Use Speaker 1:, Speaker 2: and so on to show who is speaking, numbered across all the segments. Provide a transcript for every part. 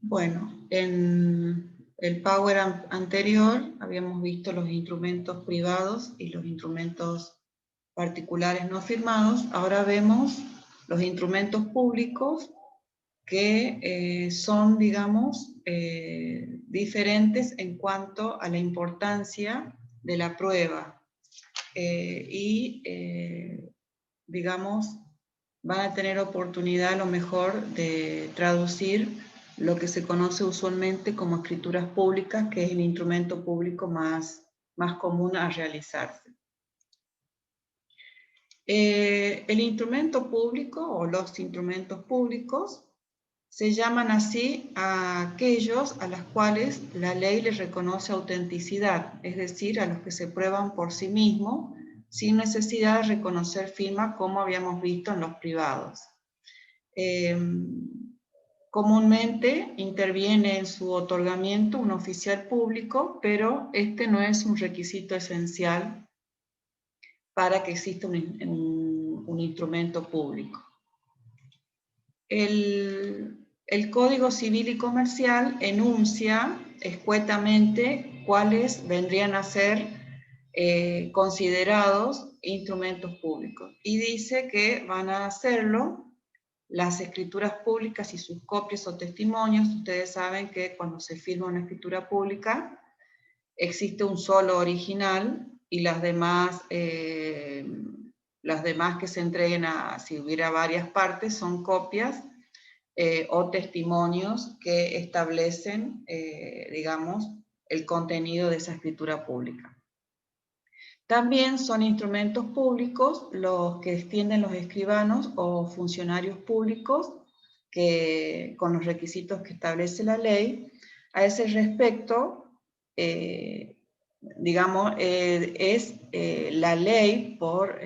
Speaker 1: Bueno, en el Power anterior habíamos visto los instrumentos privados y los instrumentos particulares no firmados. Ahora vemos los instrumentos públicos que son, digamos, diferentes en cuanto a la importancia de la prueba digamos, van a tener oportunidad a lo mejor de traducir lo que se conoce usualmente como escrituras públicas, que es el instrumento público más común a realizarse. El instrumento público o los instrumentos públicos se llaman así a aquellos a los cuales la ley les reconoce autenticidad, es decir, a los que se prueban por sí mismos, sin necesidad de reconocer firma, como habíamos visto en los privados. Comúnmente interviene en su otorgamiento un oficial público, pero este no es un requisito esencial para que exista un instrumento público. El Código Civil y Comercial enuncia escuetamente cuáles vendrían a ser considerados instrumentos públicos y dice que van a hacerlo las escrituras públicas y sus copias o testimonios. Ustedes saben que cuando se firma una escritura pública existe un solo original y las demás que se entreguen si hubiera varias partes, son copias o testimonios que establecen, digamos, el contenido de esa escritura pública. También son instrumentos públicos los que extienden los escribanos o funcionarios públicos con los requisitos que establece la ley. A ese respecto, digamos, es la ley por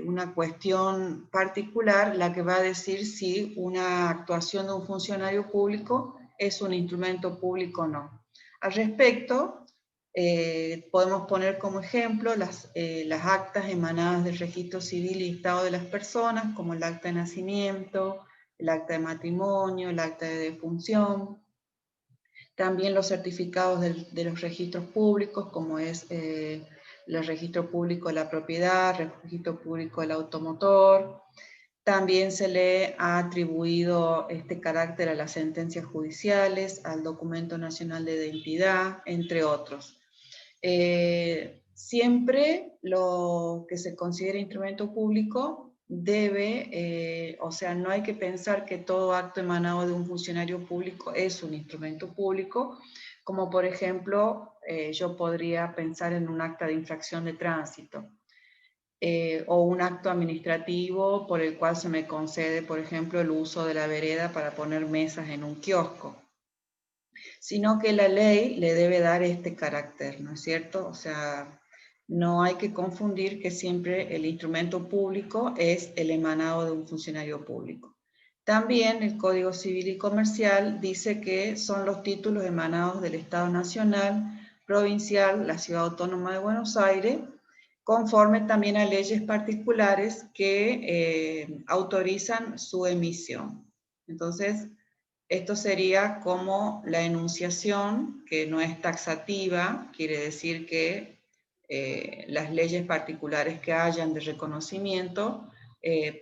Speaker 1: una cuestión particular la que va a decir si una actuación de un funcionario público es un instrumento público o no. Al respecto, podemos poner como ejemplo las actas emanadas del registro civil y estado de las personas, como el acta de nacimiento, el acta de matrimonio, el acta de defunción. También los certificados de los registros públicos, como es el registro público de la propiedad, el registro público del automotor. También se le ha atribuido este carácter a las sentencias judiciales, al documento nacional de identidad, entre otros. Siempre lo que se considera instrumento público debe, o sea, no hay que pensar que todo acto emanado de un funcionario público es un instrumento público, como por ejemplo, yo podría pensar en un acta de infracción de tránsito, o un acto administrativo por el cual se me concede, por ejemplo, el uso de la vereda para poner mesas en un kiosco, sino que la ley le debe dar este carácter, ¿no es cierto? O sea, no hay que confundir que siempre el instrumento público es el emanado de un funcionario público. También el Código Civil y Comercial dice que son los títulos emanados del Estado Nacional, Provincial, la Ciudad Autónoma de Buenos Aires, conforme también a leyes particulares que autorizan su emisión. Entonces, esto sería como la enunciación, que no es taxativa, quiere decir que las leyes particulares que hayan de reconocimiento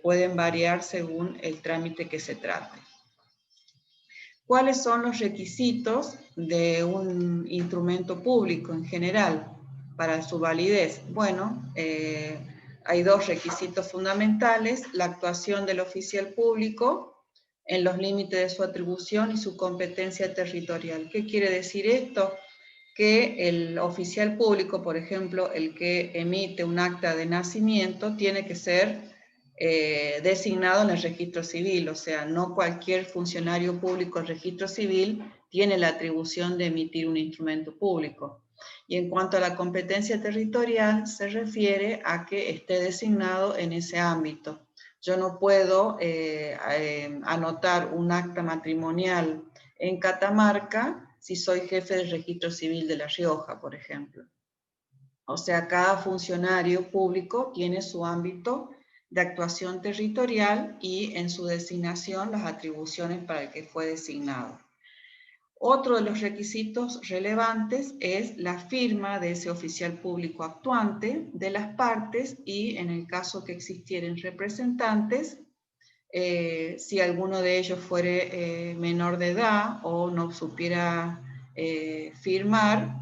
Speaker 1: pueden variar según el trámite que se trate. ¿Cuáles son los requisitos de un instrumento público en general para su validez? Bueno, hay dos requisitos fundamentales: la actuación del oficial público en los límites de su atribución y su competencia territorial. ¿Qué quiere decir esto? Que el oficial público, por ejemplo, el que emite un acta de nacimiento, tiene que ser designado en el registro civil, o sea, no cualquier funcionario público del registro civil tiene la atribución de emitir un instrumento público. Y en cuanto a la competencia territorial, se refiere a que esté designado en ese ámbito. Yo no puedo anotar un acta matrimonial en Catamarca si soy jefe del registro civil de La Rioja, por ejemplo. O sea, cada funcionario público tiene su ámbito de actuación territorial y en su designación las atribuciones para el que fue designado. Otro de los requisitos relevantes es la firma de ese oficial público actuante de las partes y, en el caso que existieran representantes, si alguno de ellos fuere menor de edad o no supiera firmar,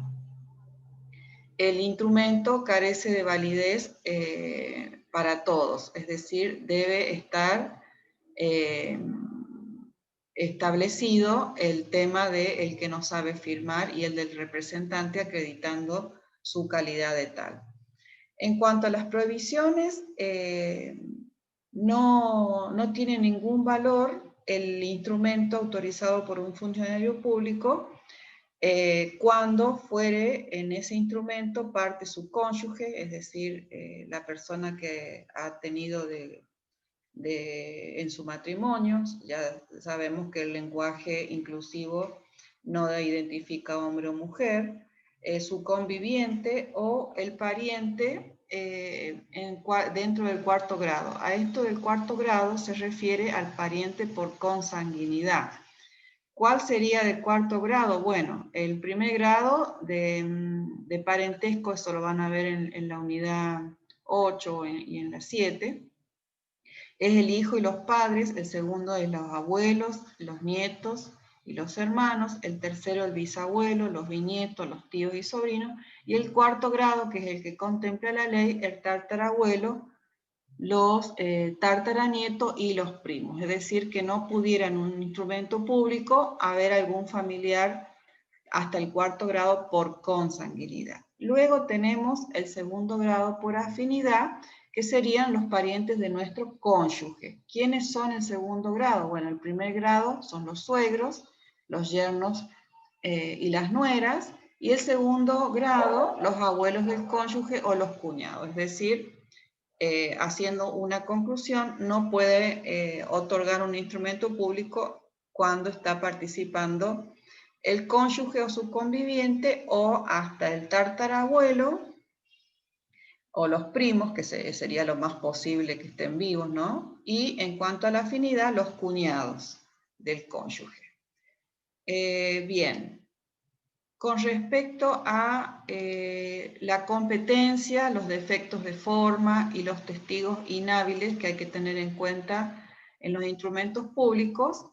Speaker 1: el instrumento carece de validez para todos, es decir, debe estar establecido el tema de el que no sabe firmar y el del representante acreditando su calidad de tal. En cuanto a las prohibiciones, no tiene ningún valor el instrumento autorizado por un funcionario público cuando fuere en ese instrumento parte su cónyuge, es decir, la persona que ha tenido en su matrimonio. Ya sabemos que el lenguaje inclusivo no identifica hombre o mujer, su conviviente o el pariente dentro del cuarto grado. A esto del cuarto grado se refiere al pariente por consanguinidad. ¿Cuál sería del cuarto grado? Bueno, el primer grado de parentesco, eso lo van a ver en la unidad 8 y en la 7, es el hijo y los padres, el segundo es los abuelos, los nietos y los hermanos, el tercero el bisabuelo, los bisnietos, los tíos y sobrinos, y el cuarto grado, que es el que contempla la ley, el tartarabuelo, los tartaranietos y los primos. Es decir, que no pudiera en un instrumento público haber algún familiar hasta el cuarto grado por consanguinidad. Luego tenemos el segundo grado por afinidad, que serían los parientes de nuestro cónyuge. ¿Quiénes son el segundo grado? Bueno, el primer grado son los suegros, los yernos y las nueras, y el segundo grado, los abuelos del cónyuge o los cuñados. Es decir, haciendo una conclusión, no puede otorgar un instrumento público cuando está participando el cónyuge o su conviviente o hasta el tartarabuelo o los primos, que sería lo más posible que estén vivos, ¿no? Y en cuanto a la afinidad, los cuñados del cónyuge. Bien, con respecto a la competencia, los defectos de forma y los testigos inhábiles que hay que tener en cuenta en los instrumentos públicos.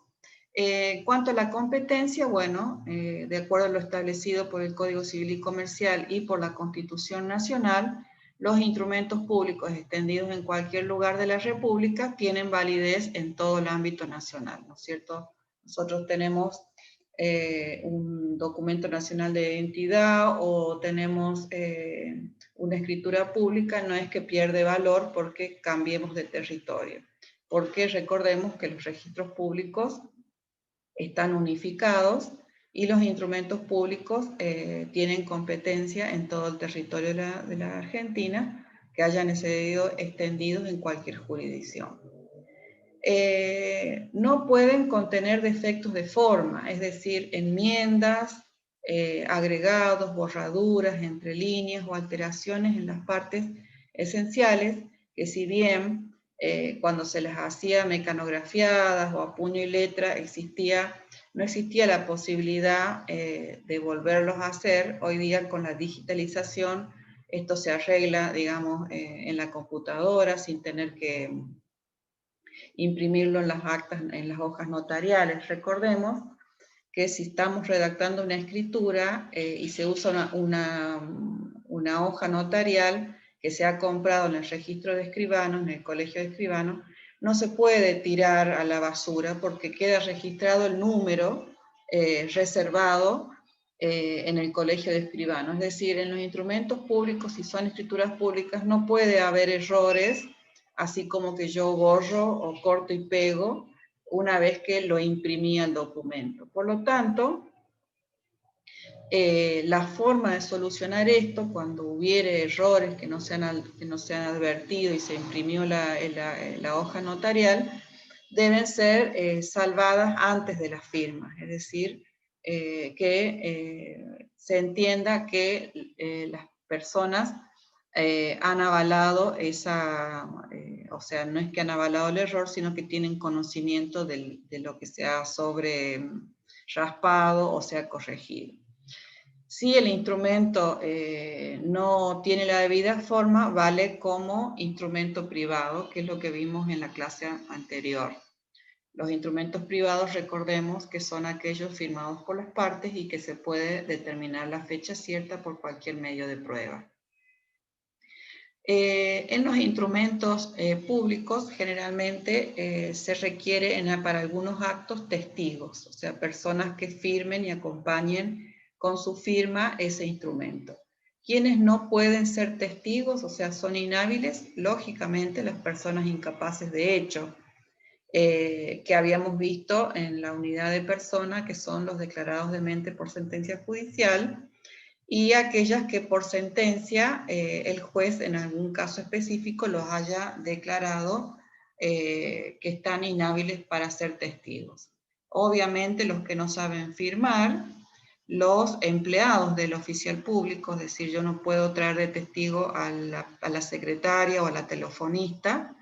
Speaker 1: En cuanto a la competencia, bueno, de acuerdo a lo establecido por el Código Civil y Comercial y por la Constitución Nacional, los instrumentos públicos extendidos en cualquier lugar de la República tienen validez en todo el ámbito nacional, ¿no es cierto? Nosotros tenemos un documento nacional de identidad o tenemos una escritura pública, no es que pierde valor porque cambiemos de territorio. Porque recordemos que los registros públicos están unificados y los instrumentos públicos tienen competencia en todo el territorio de la Argentina que hayan sido extendidos en cualquier jurisdicción. No pueden contener defectos de forma, es decir, enmiendas, agregados, borraduras, entre líneas o alteraciones en las partes esenciales que si bien cuando se les hacía mecanografiadas o a puño y letra no existía la posibilidad de volverlos a hacer. Hoy día con la digitalización esto se arregla, digamos, en la computadora sin tener que imprimirlo en las actas, en las hojas notariales. Recordemos que si estamos redactando una escritura y se usa una hoja notarial que se ha comprado en el registro de escribanos, en el colegio de escribanos, no se puede tirar a la basura porque queda registrado el número reservado en el colegio de escribanos. Es decir, en los instrumentos públicos, si son escrituras públicas, no puede haber errores, así como que yo borro o corto y pego una vez que lo imprimí el documento. Por lo tanto, la forma de solucionar esto, cuando hubiere errores que no se han advertido y se imprimió la hoja notarial, deben ser salvadas antes de la firma, es decir, que se entienda que las personas han avalado o sea, no es que han avalado el error, sino que tienen conocimiento de lo que se ha raspado o sea corregido. Si el instrumento no tiene la debida forma, vale como instrumento privado, que es lo que vimos en la clase anterior. Los instrumentos privados, recordemos que son aquellos firmados por las partes y que se puede determinar la fecha cierta por cualquier medio de prueba. En los instrumentos públicos generalmente se requiere para algunos actos testigos, o sea, personas que firmen y acompañen con su firma ese instrumento. Quienes no pueden ser testigos, o sea, son inhábiles, lógicamente las personas incapaces de hecho, que habíamos visto en la unidad de persona, que son los declarados demente por sentencia judicial, y aquellas que por sentencia el juez en algún caso específico los haya declarado que están inhábiles para ser testigos. Obviamente los que no saben firmar, los empleados del oficial público, es decir, yo no puedo traer de testigo a la secretaria o a la telefonista,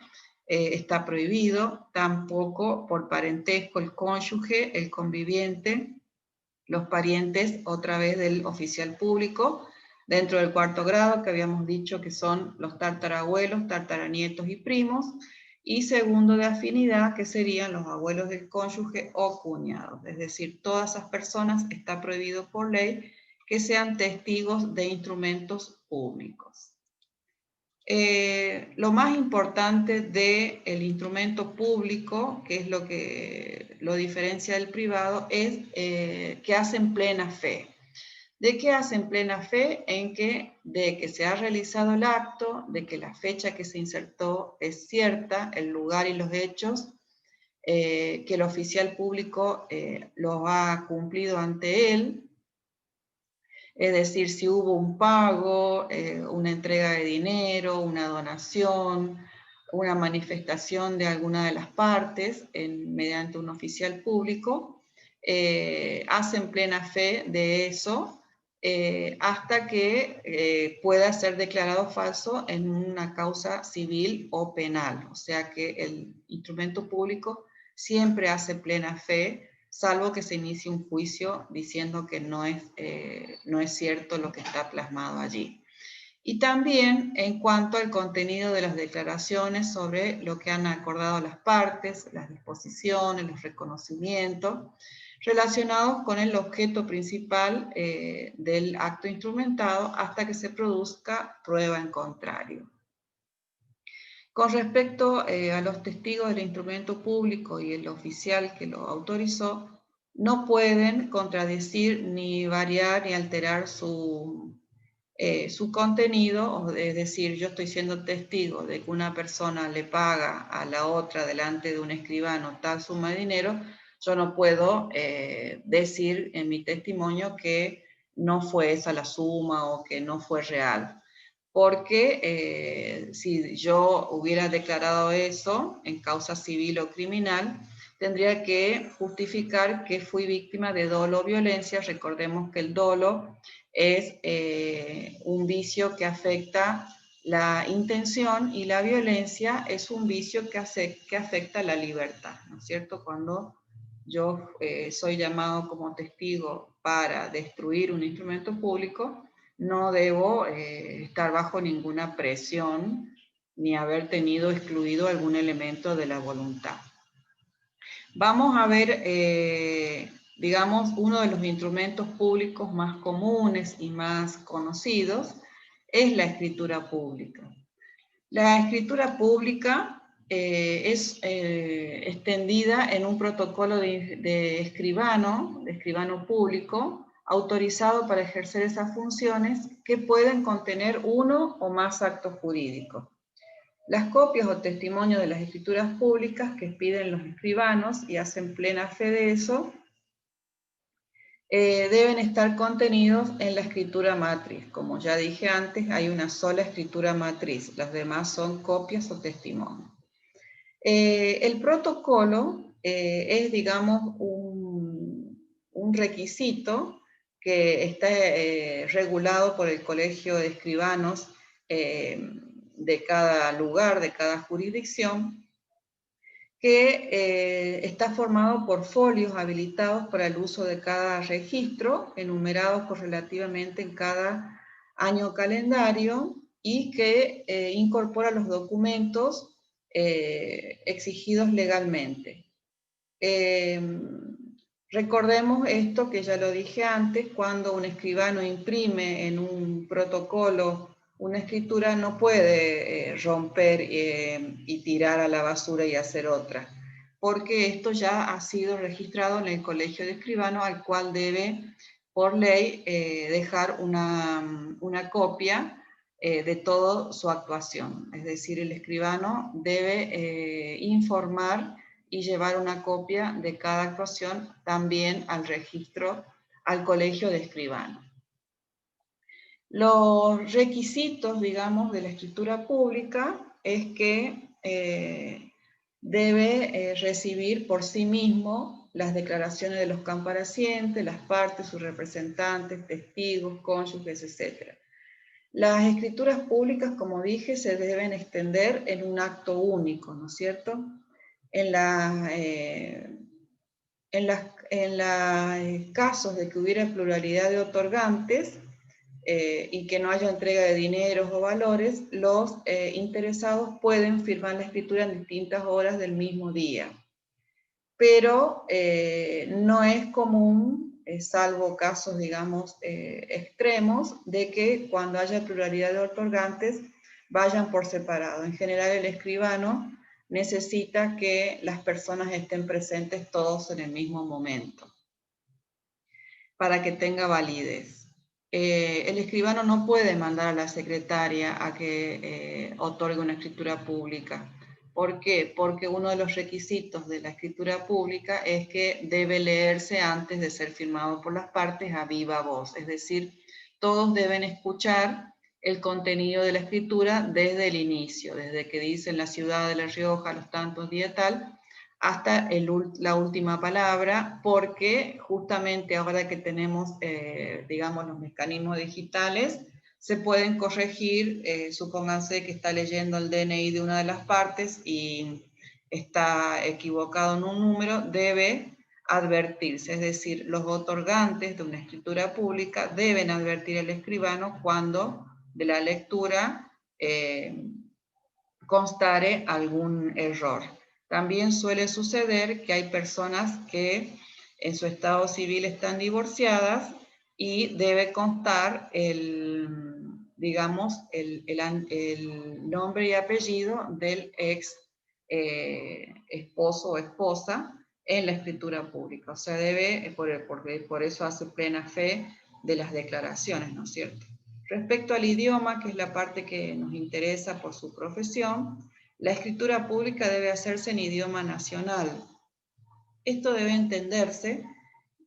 Speaker 1: está prohibido, tampoco por parentesco el cónyuge, el conviviente, los parientes otra vez del oficial público, dentro del cuarto grado que habíamos dicho que son los tartarabuelos, tartaranietos y primos, y segundo de afinidad que serían los abuelos del cónyuge o cuñados, es decir, todas esas personas está prohibido por ley que sean testigos de instrumentos públicos. Lo más importante del instrumento público, que es lo que lo diferencia del privado, es que hacen plena fe. ¿De qué hacen plena fe? De que se ha realizado el acto, de que la fecha que se insertó es cierta, el lugar y los hechos, que el oficial público los ha cumplido ante él. Es decir, si hubo un pago, una entrega de dinero, una donación, una manifestación de alguna de las partes mediante un oficial público, hacen plena fe de eso hasta que pueda ser declarado falso en una causa civil o penal. O sea que el instrumento público siempre hace plena fe, salvo que se inicie un juicio diciendo que no es cierto lo que está plasmado allí. Y también en cuanto al contenido de las declaraciones sobre lo que han acordado las partes, las disposiciones, los reconocimientos, relacionados con el objeto principal del acto instrumentado hasta que se produzca prueba en contrario. Con respecto a los testigos del instrumento público y el oficial que lo autorizó, no pueden contradecir ni variar ni alterar su contenido, es decir, yo estoy siendo testigo de que una persona le paga a la otra delante de un escribano tal suma de dinero, yo no puedo decir en mi testimonio que no fue esa la suma o que no fue real. Porque si yo hubiera declarado eso en causa civil o criminal, tendría que justificar que fui víctima de dolo o violencia. Recordemos que el dolo es un vicio que afecta la intención y la violencia es un vicio que afecta la libertad, ¿no es cierto? Cuando yo soy llamado como testigo para destruir un instrumento público, no debo estar bajo ninguna presión ni haber tenido excluido algún elemento de la voluntad. Vamos a ver, digamos, uno de los instrumentos públicos más comunes y más conocidos es la escritura pública. La escritura pública es extendida en un protocolo de escribano público, autorizado para ejercer esas funciones que pueden contener uno o más actos jurídicos. Las copias o testimonios de las escrituras públicas que piden los escribanos y hacen plena fe de eso, deben estar contenidos en la escritura matriz. Como ya dije antes, hay una sola escritura matriz, las demás son copias o testimonios. El protocolo es, digamos, un requisito que está regulado por el Colegio de Escribanos de cada lugar, de cada jurisdicción, que está formado por folios habilitados para el uso de cada registro, enumerados correlativamente en cada año calendario, y que incorpora los documentos exigidos legalmente. Recordemos esto que ya lo dije antes: cuando un escribano imprime en un protocolo una escritura, no puede romper y tirar a la basura y hacer otra, porque esto ya ha sido registrado en el Colegio de Escribanos, al cual debe, por ley, dejar una copia de toda su actuación. Es decir, el escribano debe informar y llevar una copia de cada actuación también al registro, al Colegio de Escribanos. Los requisitos, digamos, de la escritura pública es que debe recibir por sí mismo las declaraciones de los comparecientes, las partes, sus representantes, testigos, cónyuges, etc. Las escrituras públicas, como dije, se deben extender en un acto único, ¿no es cierto? En los casos de que hubiera pluralidad de otorgantes y que no haya entrega de dineros o valores, los interesados pueden firmar la escritura en distintas horas del mismo día. Pero no es común, salvo casos, digamos, extremos, de que cuando haya pluralidad de otorgantes vayan por separado. En general, el escribano necesita que las personas estén presentes todos en el mismo momento para que tenga validez. El escribano no puede mandar a la secretaria a que otorgue una escritura pública. ¿Por qué? Porque uno de los requisitos de la escritura pública es que debe leerse antes de ser firmado por las partes a viva voz. Es decir, todos deben escuchar el contenido de la escritura desde el inicio, desde que dicen la ciudad de La Rioja, los tantos días tal, hasta la última palabra, porque justamente ahora que tenemos, digamos, los mecanismos digitales, se pueden corregir. Supónganse que está leyendo el DNI de una de las partes y está equivocado en un número, debe advertirse, es decir, los otorgantes de una escritura pública deben advertir al escribano cuando de la lectura constare algún error. También suele suceder que hay personas que en su estado civil están divorciadas y debe constar digamos, el nombre y apellido del ex esposo o esposa en la escritura pública. O sea, debe, por eso hace plena fe de las declaraciones, ¿no es cierto? Respecto al idioma, que es la parte que nos interesa por su profesión, la escritura pública debe hacerse en idioma nacional. Esto debe entenderse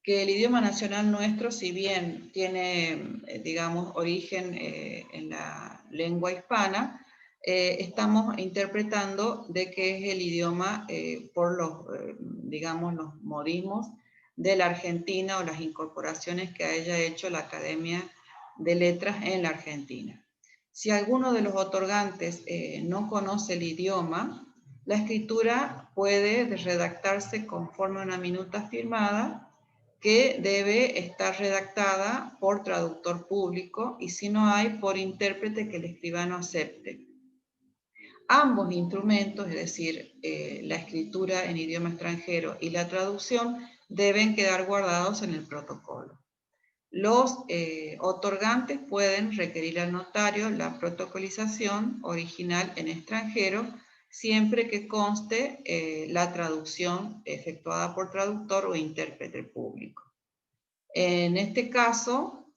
Speaker 1: que el idioma nacional nuestro, si bien tiene, digamos, origen en la lengua hispana, estamos interpretando de que es el idioma por los, digamos, los modismos de la Argentina o las incorporaciones que haya hecho la Academia de Letras en la Argentina. Si alguno de los otorgantes no conoce el idioma, la escritura puede redactarse conforme a una minuta firmada, que debe estar redactada por traductor público, y si no hay, por intérprete que el escribano acepte. Ambos instrumentos, es decir, la escritura en idioma extranjero y la traducción, deben quedar guardados en el protocolo. Los otorgantes pueden requerir al notario la protocolización original en extranjero, siempre que conste la traducción efectuada por traductor o intérprete público. En este caso,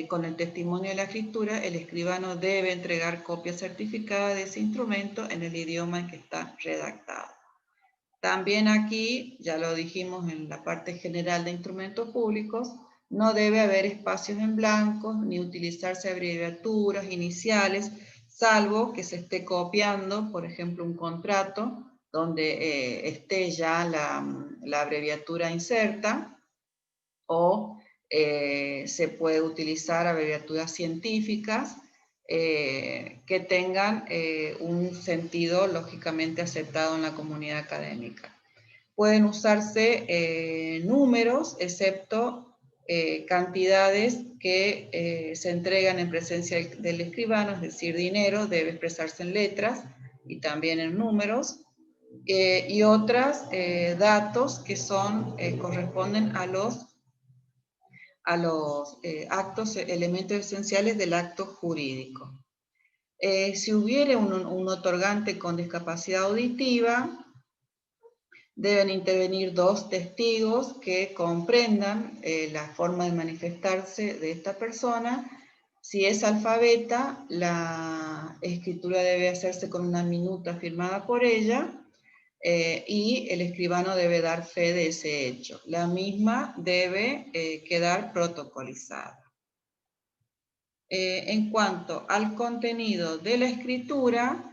Speaker 1: con el testimonio de la escritura, el escribano debe entregar copia certificada de ese instrumento en el idioma en que está redactado. También aquí, ya lo dijimos en la parte general de instrumentos públicos, no debe haber espacios en blanco, ni utilizarse abreviaturas, iniciales, salvo que se esté copiando, por ejemplo, un contrato donde esté ya la abreviatura inserta, o se puede utilizar abreviaturas científicas que tengan un sentido lógicamente aceptado en la comunidad académica. Pueden usarse números, excepto cantidades que se entregan en presencia del escribano, es decir, dinero debe expresarse en letras y también en números, y otros datos que son, corresponden a los actos, elementos esenciales del acto jurídico. Si hubiere un otorgante con discapacidad auditiva, deben intervenir 2 testigos que comprendan la forma de manifestarse de esta persona. Si es alfabeta, la escritura debe hacerse con una minuta firmada por ella, y el escribano debe dar fe de ese hecho. La misma debe quedar protocolizada. En cuanto al contenido de la escritura,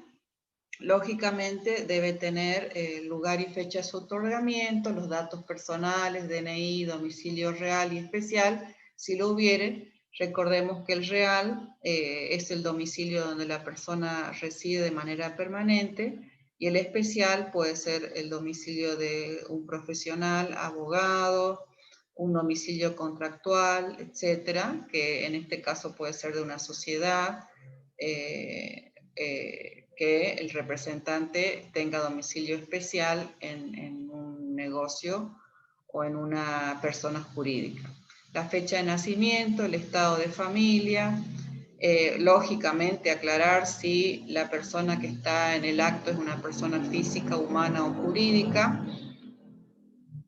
Speaker 1: lógicamente debe tener lugar y fecha de su otorgamiento, los datos personales, DNI, domicilio real y especial, si lo hubiere. Recordemos que el real es el domicilio donde la persona reside de manera permanente, y el especial puede ser el domicilio de un profesional, abogado, un domicilio contractual, etcétera, que en este caso puede ser de una sociedad, que el representante tenga domicilio especial en un negocio o en una persona jurídica. La fecha de nacimiento, el estado de familia, lógicamente aclarar si la persona que está en el acto es una persona física, humana o jurídica.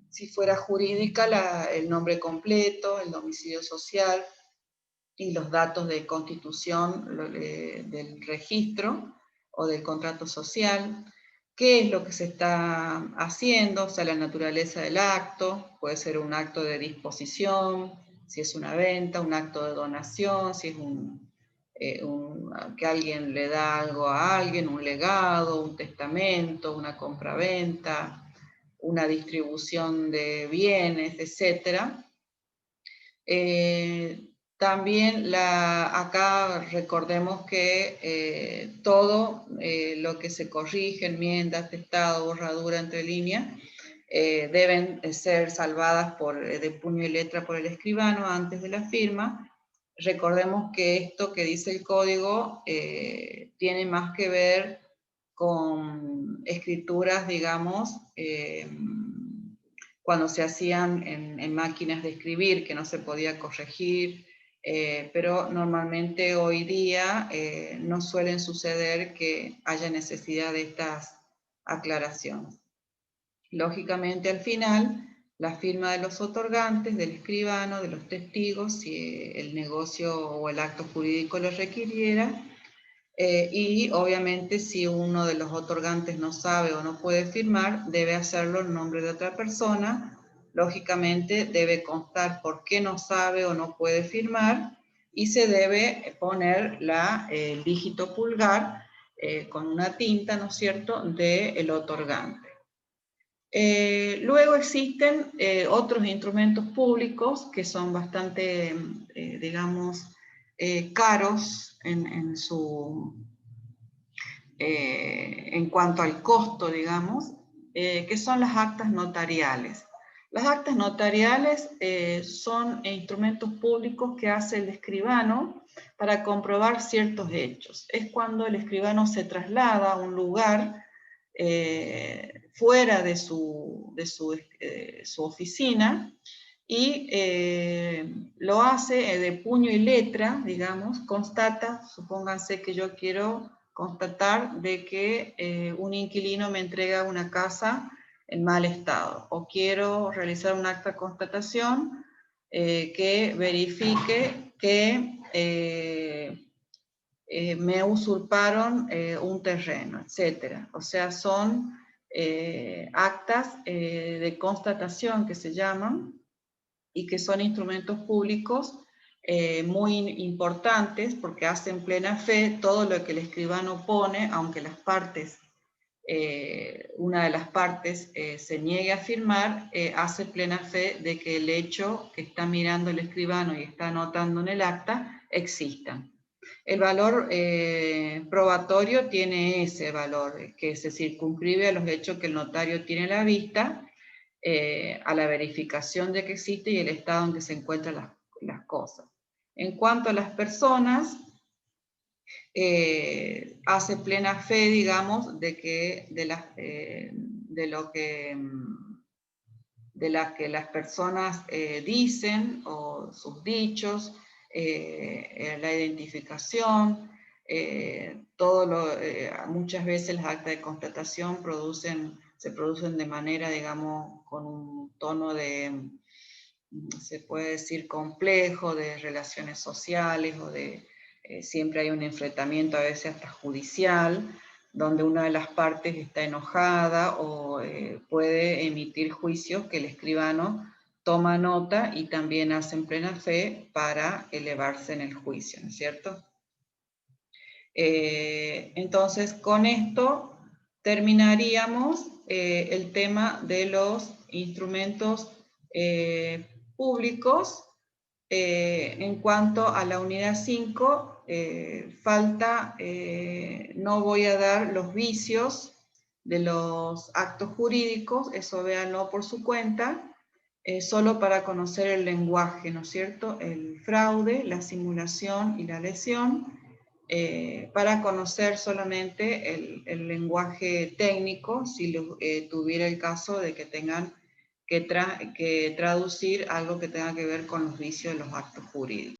Speaker 1: Si fuera jurídica, el nombre completo, el domicilio social y los datos de constitución del registro o del contrato social, qué es lo que se está haciendo, o sea, la naturaleza del acto, puede ser un acto de disposición, si es una venta, un acto de donación, si es que alguien le da algo a alguien, un legado, un testamento, una compraventa, una distribución de bienes, etc. También acá recordemos que todo lo que se corrige, enmienda, testado, borradura, entre líneas, deben ser salvadas de puño y letra por el escribano antes de la firma. Recordemos que esto que dice el código tiene más que ver con escrituras, digamos, cuando se hacían en máquinas de escribir, que no se podía corregir, pero normalmente hoy día no suelen suceder que haya necesidad de estas aclaraciones. Lógicamente, al final, la firma de los otorgantes, del escribano, de los testigos, si el negocio o el acto jurídico lo requiriera, y obviamente si uno de los otorgantes no sabe o no puede firmar, debe hacerlo en nombre de otra persona. Lógicamente debe constar por qué no sabe o no puede firmar, y se debe poner el dígito pulgar con una tinta, ¿no es cierto?, del otorgante. Luego existen otros instrumentos públicos que son bastante, digamos, caros en cuanto al costo, digamos, que son las actas notariales. Las actas notariales son instrumentos públicos que hace el escribano para comprobar ciertos hechos. Es cuando el escribano se traslada a un lugar fuera de su oficina, y lo hace de puño y letra, digamos, constata, supónganse que yo quiero constatar de que un inquilino me entrega una casa en mal estado, o quiero realizar un acta de constatación que verifique que me usurparon un terreno, etc. O sea, son actas de constatación que se llaman, y que son instrumentos públicos muy importantes porque hacen plena fe todo lo que el escribano pone, aunque las partes, una de las partes se niegue a firmar, hace plena fe de que el hecho que está mirando el escribano y está anotando en el acta existan. El valor probatorio tiene ese valor, que se circunscribe a los hechos que el notario tiene a la vista, a la verificación de que existe y el estado en que se encuentran las cosas. En cuanto a las personas, hace plena fe, digamos, de las que las personas dicen, o sus dichos, la identificación, muchas veces las actas de constatación se producen de manera, digamos, con un tono se puede decir, complejo, de relaciones sociales, o siempre hay un enfrentamiento, a veces hasta judicial, donde una de las partes está enojada o puede emitir juicios que el escribano toma nota y también hace en plena fe para elevarse en el juicio, ¿no es cierto? Entonces, con esto terminaríamos el tema de los instrumentos públicos. En cuanto a la unidad 5, no voy a dar los vicios de los actos jurídicos, eso véanlo por su cuenta, solo para conocer el lenguaje, ¿no es cierto? El fraude, la simulación y la lesión, para conocer solamente el lenguaje técnico, si tuviera el caso de que tengan que traducir algo que tenga que ver con los vicios de los actos jurídicos.